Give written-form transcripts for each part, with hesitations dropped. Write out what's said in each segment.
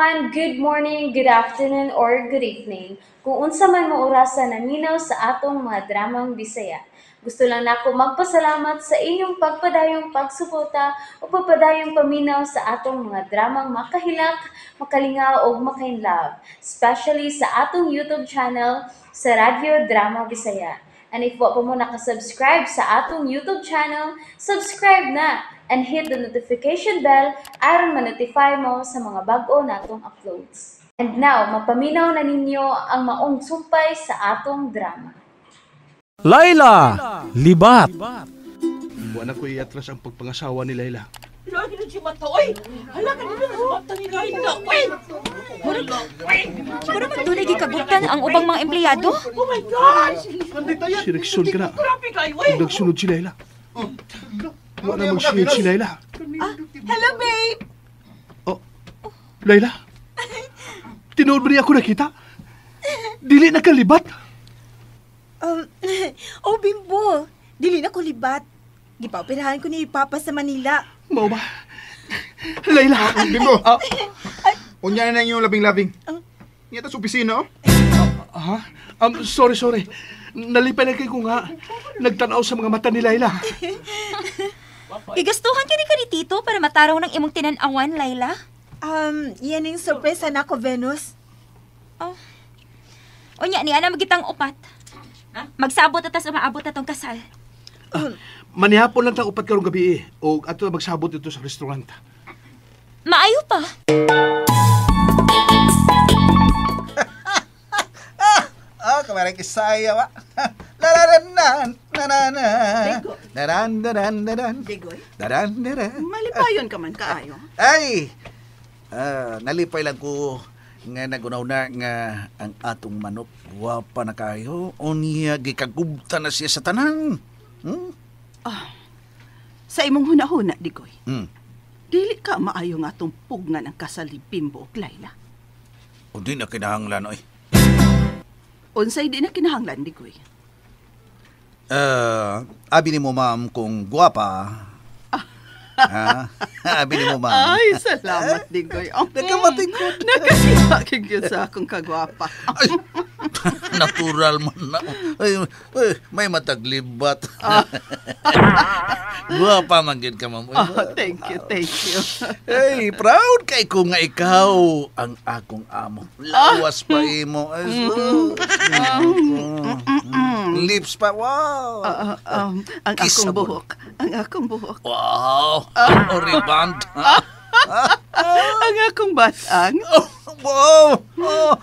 everyone, good morning, good afternoon, or good evening. Kung unsa man mo orasan naminaw sa atong mga dramang Bisaya. Gusto lang nako magpasalamat sa inyong pagpadayong pagsuporta o pagpadayong paminaw sa atong mga dramang makahilak, makalingaw o makainlove, especially sa atong YouTube channel sa Radyo Drama Bisaya. And if wa pa mo nakasubscribe sa atong YouTube channel, subscribe na and hit the notification bell aron ma-notify mo sa mga bag-o natong uploads. And now, mapaminaw na ninyo ang maong sumpay sa atong drama. Laila! Libat! Buwan na ko iatras ang pagpangasawa ni Laila. Lagi na si Mata, oy! Hala ka nila sa mata ni Laila, oy! Mura magdulay gikagutan ang ubang mga empleyado? Oh my God! Si Rexon ka na. Grabe kayo, oy! Kung nagsunod si Laila. Wala na mag-share si Laila. Hello, babe! Oh, Laila? Tinood ba niya ako nakita? Dili na kalibat. Oh, Bimbo. Dili na ko libat. Gipaoperahan ko ni Papa sa Manila. Mau ba? Laila! Bimbo! Unya na yung labing-labing. Nga sa opisina, oh. Ha? Sorry. Nalipay na kayo ko nga. Nagtanaw sa mga mata ni Laila. Igastuhan ka ni Tito para mataraw ng imong tinanawan, Laila? Yan yung sorpresa na ko, Venus. Oh. O niya, niya na magitang upat. Magsabot atas maabot atong kasal. Manihapon lang tang upat karong gabi o ato magsabot dito sa restaurant. Maayo pa. Kamarang kisaya, wa. Lararanan, nananan. Daran. Digoy, Daran. malipayon ka man kaayo. Ay! Nalipay lang ko nga nagunaw na nga ang atong manok wapa na kayo o niya gikagubta na siya sa tanan. Sa imong hunahuna, Digoy, Hmm. dili ka maayo nga atong pugnan ang kasal ni Bimbo ug Laila. O di na kinahanglan, oy. Unsay di na kinahanglan, Digoy. Abi ni mo, ma'am, kung guwapa. Ha? Abi ni mo, ma'am. Ay, salamat, Digoy. Nagkamatingkod. Nakakita ka sa akong kagwapa. Ay, natural man na. Ay, may mataglibat. Guwapa man gid ka, ma'am. Thank you. Hey, proud kay ko nga ikaw ang akong amo. Lawas pa imo. Ay, lips pa, wow. Ang Kissable. akong buhok. Wow, oriband. Ang akong batang. Wow,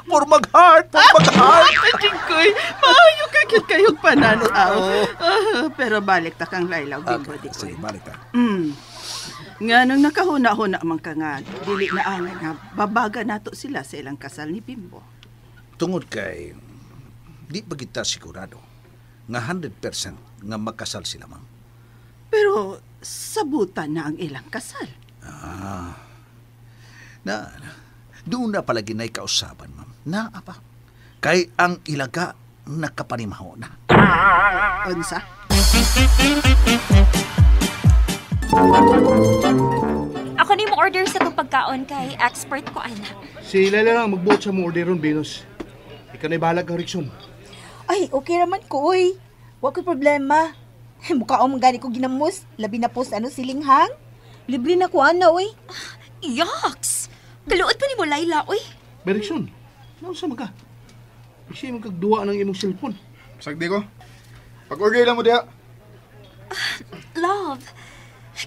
for mag-heart. Digoy, maayo ka kit kayong pananaw. Pero balik ta kang Laila, Bimbo, Okay, sige, Digoy. balik ka. Nga nung nakahuna-huna man ka nga, dili na angay nga, babaga nato sila sa ilang kasal ni Bimbo. Tungod kay, di ba kita sigurado nga 100% nga magkasal sila, ma'am? Pero sabutan na ang ilang kasal. Doon na palagi na'y kausaban, ma'am. Na, apa? Kay ang ilaga nakapanimaho na. Unsa? Ako ni mo order sa itong pagkaon kay expert ko, anak. Si Laila lang magbuot sa mga orderon, Venus. Ikaw na'y bahala ka, Rexon. Ay, okay raman ko, uy. Wa ko problema. Mukha ang gani ko ginamos. Labi na po sa silinghang. Libre na ko, ana, uy. Yucks! Kaluot pa ni mo, Laila, uy. May Rexon, nausa ka. Kasi mo kagduwa ng imong cellphone. Sagdi ko. Pag-order lang mo diha. Love,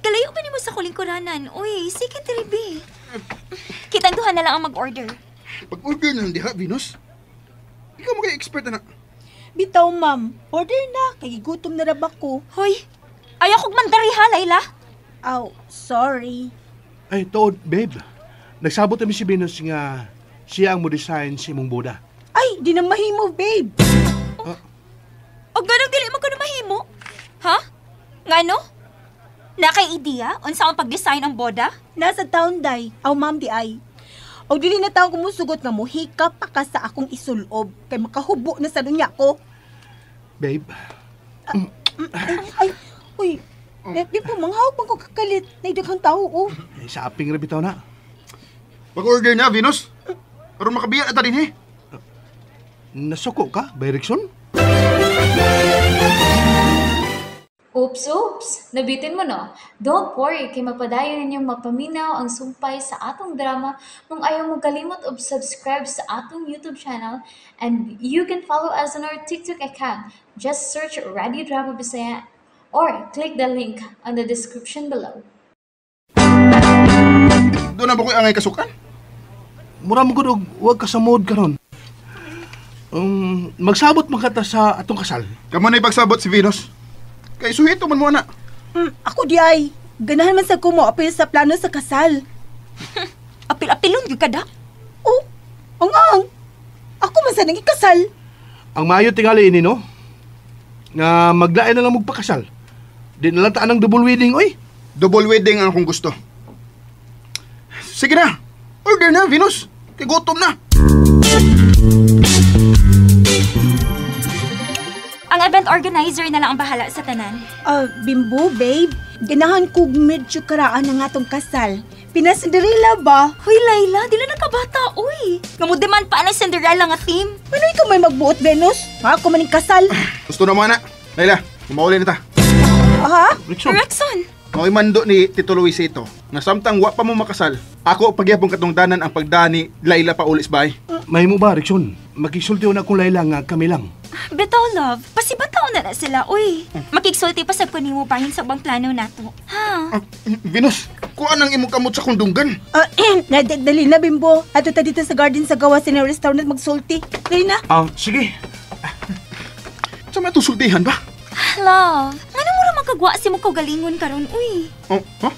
kalayo pa ni mo sa kulingkuranan. Uy, second ribi. Kitang duha na lang ang mag-order. Pag-order lang diha, Venus. Ikaw mo kay expert na. Bitaw, ma'am. Order na. Kay gutom na rabak ko. Hoy, ayaw kong mandari ha, Laila. Aw, sorry. Ay, tood, babe. Nagsabot kami si Venus nga siya ang mo-design si imong boda. Ay, di na mahimo, babe. O ganang dili mo ko na mahimo. Ha? Ngano? Na kay ideya? Unsa ang pag-design ang boda? Nasa town, day. Aw, ma'am, di ay. O dili na taong kumusugot nga mo, hikap pa ka sa akong isulob. Kay makahubo na sa dunya ko. Babe, Ay, uy. Di po, manghawag pang ko kakalit. Naidaghang tao, oh. sa aping rabitaw na. Pag-order na, Venus. Aron makabiyan ata din, Nasuko ka, Bayrekson? Oops. Nabitin mo no? Don't worry, kay mapadayon ninyong mapaminaw ang sumpay sa atong drama kung ayaw mo kalimot og subscribe sa atong YouTube channel and you can follow us on our TikTok account. Just search Radio Drama Bisaya or click the link on the description below. Doon na ba ko'y angay kasukan? Mura mo gud og wag ka sa mood karon. Magsabot man kata sa atong kasal. Kaman ay pagsabot si Venus. Kay suhito man mo na. Ako di ay. Ganahan man sa kumo apil sa plano sa kasal. Apil-apilon yung kada. Oh, ang. Ako man sa nang ikasal. Ang maayo tingali ini no. Nga maglain na lang magpakasal. Di na lang taan ng double wedding oy. Double wedding ang akong gusto. Sige na. Order na, Venus. Kay gutom na. Ang event organizer na lang ang bahala sa tanan. Bimbo, babe. Ganahan ko medyo karaan ang atong kasal. Pina-Cinderella ba? Hoy, Layla, dila na kabata, uy. Ngamudeman pa ang Cinderella nga theme. Ano ikaw may magbuot, Venus? Ako maning kasal. Gusto na mo na. Layla, kumauli na ta. Ha? Rexon. Mao'y mando ni Tito Luisito na samtang wa pa mo makasal, ako pagyapong katungdanan ang pagdani Layla pa ulis bay. Mahimo ba, Rexon? Magkisulti na akong Layla nga kami lang. Bitaw, love. Pasibataw na sila, uy. Makiksulti pa sa kunimo pahin sa bang plano nato. Ha? Venus, kuan ang imong kamot sa kundunggan. Dali na, Bimbo. Ato ta dito sa garden sa gawa sa restaurant magsulti. Dali na. Sige. Sa matusultihan ba? Love, nga mo ra magkagwa si mo kaugalingon karon, uy. Ha?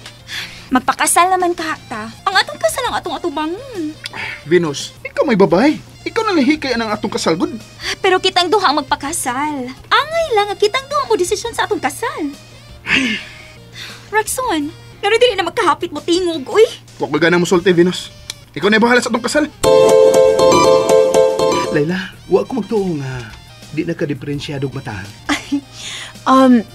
Magpakasal naman ka, ta. Ang atong kasal ang atong atubangon. Venus, ikaw may babae. Ikaw na lahikay ang atong kasal, good. Pero kitang duha ang magpakasal. Angay lang nga kitang duha mo desisyon sa atong kasal. Rexon, pero dili na magkahapit mo tingog, uy. Huwag ba ganang musulti, Venus. Ikaw na bahala sa atong kasal. Layla, wa ko magtuo nga di na ka diferensyadog matahan.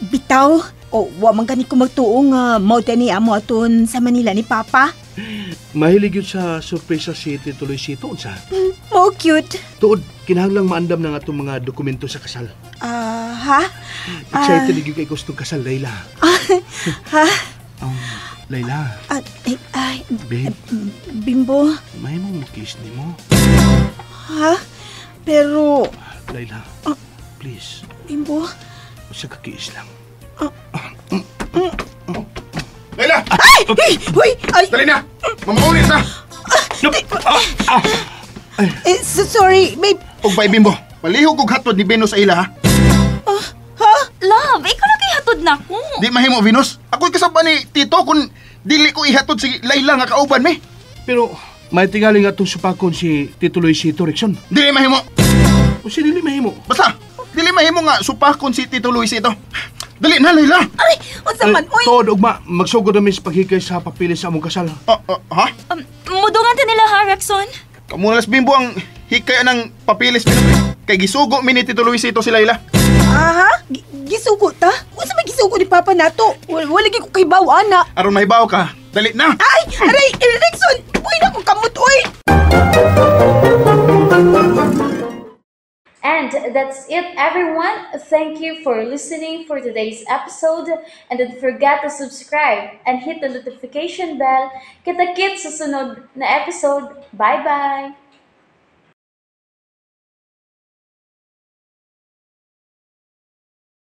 Bitaw. Wa man gani ko magtuo nga mao ni amo aton sa Manila ni Papa. Mahilig yun sa sorpresa si Tito Luisito, unsa? Mao cute. Tuod, kinahanglang maandam ng atong mga dokumento sa kasal. Ha? Excited yung kay gustong kasal, Layla. Ha? Layla, babe, Bimbo. may mong kiss ni mo. Ha? Pero, Layla, please, Bimbo. sa kakiis lang. Layla! Hoy! Ay! Dali na! Mamaulit na! Sorry, babe. Huwag ba Bimbo? Palihog kong hatod ni Venus sa ila, ha? Ha? Love, ikaw na kay hatod na ko. Di mahimo, Venus. Ako'y kasaba ni Tito kung dili ko ihatod si Layla nga kauban, me. Pero, may tingali nga itong supakon si Tito Luisito, Rexon. Dili mahimo. O si Lili mahimo. Basta, dili mahimo nga supakon si Tito Luisito. Dali na, Layla! Aray! Unsa man? Uy! Tuod, ugma, magsugod namin sa paghikay sa papilis sa among kasal. Ha? Mudungan ta nila ha, Rexon. Kamunas Bimbo ang hikay ng papilis. Kay gisugo mi ni Tito Luisito si Layla. Aha? Gisugo ta? Unsa may gisugo ni Papa nato? Wala gi ko kay bawa na. Aron mahibaw ka. Dali na! Ay! Aray! Rexon! Uy na ko kamot, uy! And that's it, everyone. Thank you for listening for today's episode. And don't forget to subscribe and hit the notification bell. Kita-kits sa sunod na episode. Bye-bye!